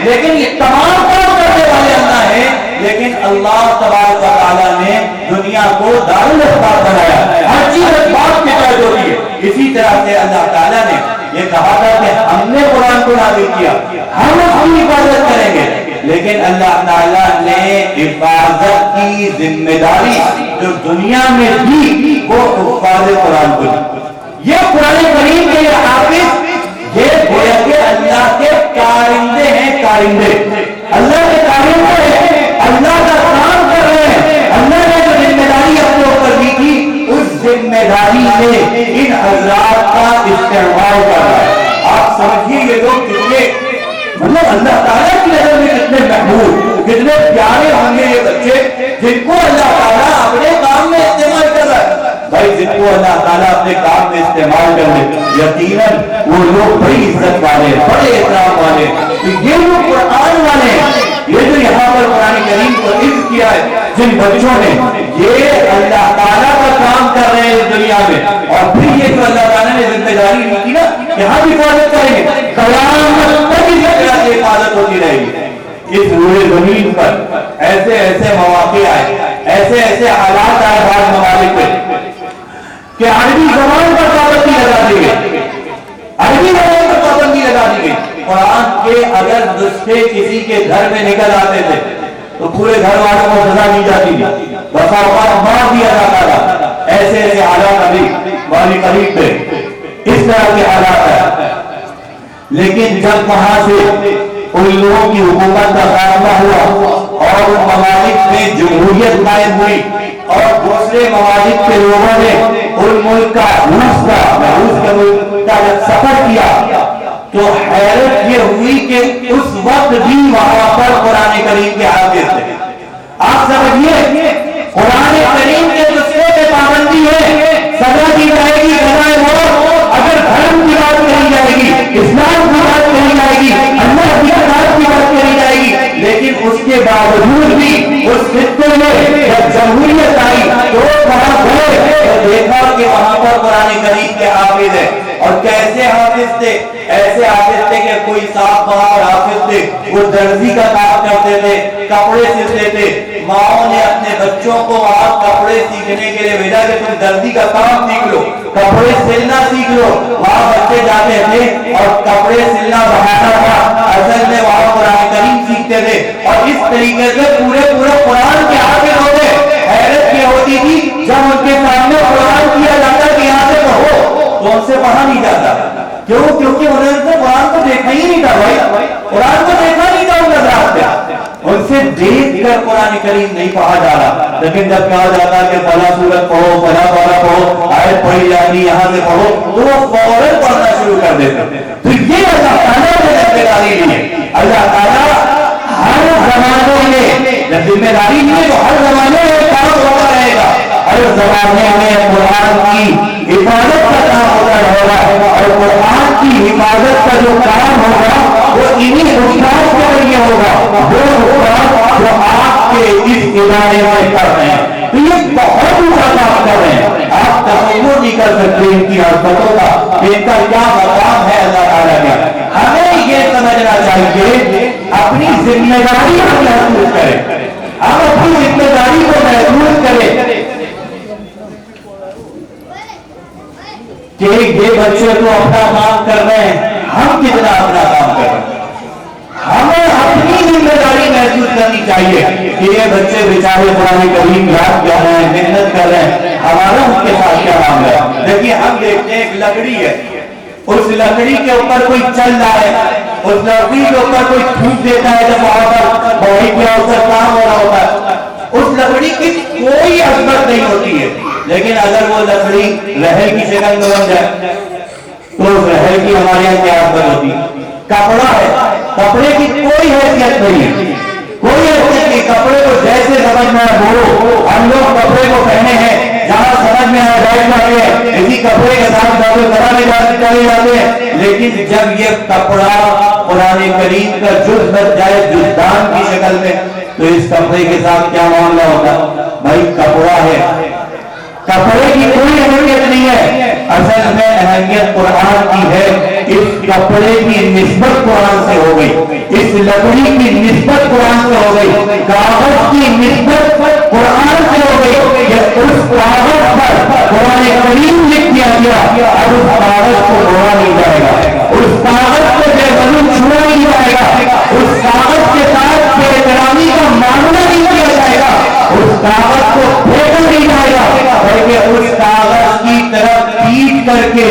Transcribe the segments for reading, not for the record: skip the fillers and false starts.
لیکن یہ تمام کام کرنے والے اللہ ہیں. لیکن اللہ تبارک و تعالیٰ نے دنیا کو دارالاسباب بنایا. ہر چیز اسباب کے تحت ہوتی ہے. اسی طرح سے اللہ تعالیٰ نے یہ کہا تھا کہ ہم نے قرآن کو نازل کیا, ہم اس کی حفاظت کریں گے. لیکن اللہ تعالیٰ نے حفاظت کی ذمہ داری جو دنیا میں دی وہ حفاظ قرآن کو دی. یہ قرآن کریم کے یہ حافظ یہ گویا کہ اللہ کے کارندے ہیں. کارندے اللہ کے کارندے ہیں, اللہ کا کام کر رہے ہیں. اللہ نے جو ذمہ داری اپنے اوپر دی تھی اس ذمہ داری میں ان حضرات کا استعمال کر رہا ہے. آپ سمجھیے یہ لوگ کتنے مطلب اللہ تعالیٰ کی نظر میں کتنے محبوب کتنے پیارے ہوں گے یہ بچے جن کو اللہ تعالیٰ اپنے کام میں استعمال کر رہا ہے. بھائی جن کو اللہ تعالیٰ اپنے کام میں استعمال کر لے یقیناً وہ لوگ بڑی عزت والے بڑے احترام والے. یہ لوگ قرآن والے ہیں. یہ جو یہاں پر قرآن کریم کو عزت کیا ہے جن بچوں نے یہ اللہ تعالیٰ کا کام کر رہے ہیں اس دنیا میں. اور پھر یہ جو اللہ تعالیٰ نے ذمہ داری لی تھی نا یہاں بھی حفاظت کریں گے قیامت تک اس طرح سے حفاظت ہوتی رہے گی. اس روئے زمین پر ایسے ایسے مواقع آئے ایسے ایسے حالات آئے بعض ممالک میں کہ عربی زبان پر پابندی لگا دی گئی. عربی زبان پر پابندی لگا دی گئی. قرآن کے اگر نسخے کسی کے گھر میں نکل آتے تھے تو پورے گھر والوں کو سزا دی جاتی تھی, بسا اوقات مار دیا جاتا تھا. ایسے ایسے حالات ابھی والی قریب پہ اس طرح کے حالات ہیں. لیکن جب وہاں سے ان لوگوں کی حکومت کا خاتمہ ہوا اور ان ممالک میں جمہوریت قائم ہوئی اور دوسرے ممالک کے لوگوں نے ان ملک کا روس کے ملک کا جب سفر کیا تو حیرت یہ ہوئی کہ اس وقت بھی وہاں پر قرآن کریم کے حافظ تھے. آپ سمجھیے قرآن کریم کے نسخے پہ پابندی ہے, سزا دی جائے گی سزائے موت. اگر دھرم کی بات کہی جائے گی, اسلام کی بات کہی جائے گی, اللہ کی بات کہی جائے گی, لیکن اس کے باوجود بھی اس خطے میں جب جمہوریت آئی تو وہاں گئے تو دیکھا کہ وہاں پر قرآن کریم کے حافظ ہے. اور کیسے حافظ تھے؟ ایسے حافظ تھے کہ کوئی صاحب وہاں پر حافظ تھے, وہ درزی کا کام کرتے تھے, کپڑے سلتے تھے. ماؤں نے اپنے بچوں کو وہاں کپڑے سیکھنے کے لیے بھیجا کہ تم درزی کا کام سیکھ لو, کپڑے سلنا سیکھ لو. وہاں بچے جاتے تھے اور کپڑے سلنا بہانا تھا, اصل میں وہاں قرآن کریم سیکھتے تھے. اور اس طریقے سے پورے قرآن کے حافظ ہو گئے. حیرت یہ ہوتی تھی جب ان کے سامنے قرآن کیا جاتا کہ یہاں سے پڑھو تو ان سے پڑھا نہیں جاتا. کیوں؟ کیونکہ انہوں نے قرآن کو دیکھا ہی نہیں تھا. بھائی قرآن کو دیکھا نہیں تھا ان نظرات سے, ان سے دیکھ کر قرآن کریم نہیں پڑھا جا رہا. لیکن جب کہا جاتا کہ فلاں سورت پڑھو, فلاں پارہ پڑھو, آیت پڑھی جاتی یہاں سے پڑھو, تو وہ فوراً پڑھنا شروع کر دیتے. تو یہ اللہ تعالیٰ نے ذمہ داری لی ہے. اللہ تعالیٰ ہر زمانے میں ذمہ داری لی ہے تو ہر زمانے میں کام ہوتا رہے گا. ہر زمانے میں قرآن کی حفاظت کا کام ہوتا رہے گا. اور قرآن کی حفاظت کا جو کام ہوگا وہ انہی حکام کے ذریعے ہوگا, وہ حکام جو آپ کے اس ادارے میں کر رہے ہیں. تو یہ بہت بڑا کام کر رہے ہیں. آپ تصور نہیں کر سکتے ان کی حرکتوں کا, ان کا کیا مقام ہے اللہ تعالیٰ کا. ہمیں یہ سمجھنا چاہیے اپنی ذمہ داری کو محسوس کریں, ہم اپنی ذمہ داری کو محسوس کریں کہ یہ بچے تو اپنا کام کر رہے ہیں, ہم کتنا اپنا کام کر رہے ہیں. ہمیں اپنی ذمہ داری محسوس کرنی چاہیے کہ یہ بچے بیچارے قرآن کریم یاد کر رہے ہیں, محنت کر رہے ہیں, ہمارا ان کے ساتھ کیا معاملہ ہے. دیکھیے ہم دیکھتے ہیں ایک لکڑی ہے, اس لکڑی کے اوپر کوئی چل رہا ہے, اس لکڑی کے اوپر کوئی ٹھوک دیتا ہے جب وہاں پر باڈی کے اوپر کام ہو رہا ہوتا ہے, اس لکڑی کی کوئی اثر نہیں ہوتی ہے. لیکن اگر وہ لکڑی رحل کی شکل میں بن جائے تو اس رحل کی ہمارے یہاں کیا اثر ہوتی ہے. کپڑا ہے, کپڑے کی کوئی حیثیت نہیں ہے, کوئی حیثیت نہیں. کپڑے کو جیسے سمجھ میں بولو, ہم لوگ کپڑے کو پہنے ہیں جہاں سمجھ میں آئے بیٹھ جاتے ہیں, اسی کپڑے کے ساتھ چلے جاتے ہیں. لیکن جب یہ کپڑا قرآن کریم کا جز بن جائے جزدان کی شکل میں تو اس کپڑے کے ساتھ کیا معاملہ ہوتا؟ بھائی کپڑا ہے, کپڑے کی کوئی اہمیت نہیں ہے. اصل میں اہمیت قرآن کی ہے. اس کپڑے کی نسبت قرآن سے ہو گئی, اس لکڑی کی نسبت قرآن سے ہو گئی، کاغذ کی نسبت قرآن سے ہو گئی کہ اس کاغذ پر قرآن کریم لکھ دیا گیا، اب اس کاغذ کو موڑا نہیں جائے گا، اس کاغذ کو بے غلط چھوڑا نہیں جائے گا، اس کاغذ کے ساتھ بے احترامی کا معاملہ نہیں کیا جائے گا، اس کاغذ کو پھینکا نہیں جائے گا، بلکہ اس کاغذ کی طرف پیٹ کر کے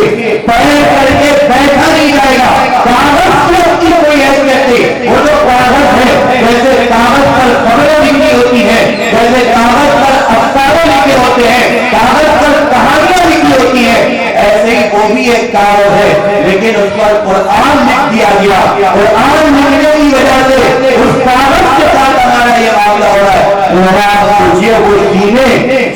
پیر کر کے بیٹھا نہیں جائے گا۔ کاغذ سے اپنی کوئی حیثیت نہیں، وہ جو کاغذ ہے جیسے کاغذ پر خبریں لکھی ہوتی ہیں، جیسے کاغذ پر افسانے لکھے ہوتے ہیں، کاغذ پر کہانیاں لکھی ہوتی ہیں، ایسے ہی وہ بھی ایک کاغذ ہے، لیکن اس پر قرآن لکھ دیا گیا۔ قرآن لکھنے کی وجہ سے اس کاغذ کے ساتھ ہمارا یہ معاملہ ہو رہا ہے۔ سوچیے وہ سینے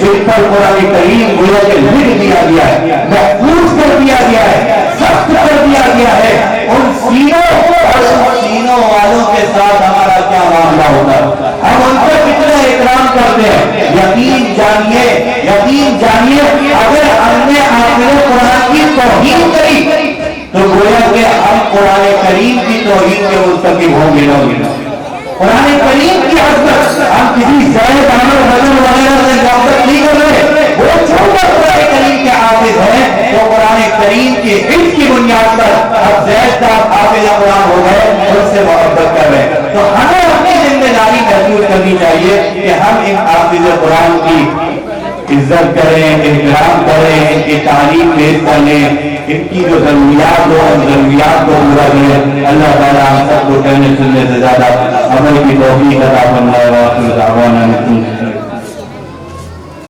جن پر قرآن کریم گویا کہ لکھ دیا گیا ہے، محفوظ کر دیا گیا ہے، سخت کر دیا گیا ہے، ان سینوں اور ان سینوں والوں کے ساتھ ہمارا کیا معاملہ ہوتا ہے؟ ہم ان پر کتنا احترام کرتے ہیں۔ یقین جانیے اگر ہم نے آخر قرآن کی توہین کری تو گویا کہ ہم قرآن کریم کی توہین کے مرتکب ہوں گے۔ قرآن کریم کی حضرت ہم کسی زید عامر غزل وغیرہ سے محبت نہیں کر رہے، وہ چھوٹا قرآن کریم کے حافظ ہیں تو قرآن کریم کے حفظ کی بنیاد پر اب زید صاحب حافظ قرآن ہو گئے، ان سے محبت کر رہے ہیں۔ تو ہمیں اپنی ذمہ داری محسوس کرنی چاہیے کہ ہم ان حافظ قرآن کی عزت کریں، احترام کریں، ان کی تعلیم پیش کریں، ان کی جو ضروریات ہو ان ضروریات کو پورا کریں۔ اللہ تعالیٰ ہم سب کو کہنے سننے سے زیادہ عمل کی توفیق عطا فرمائے۔ وآخر دعوانا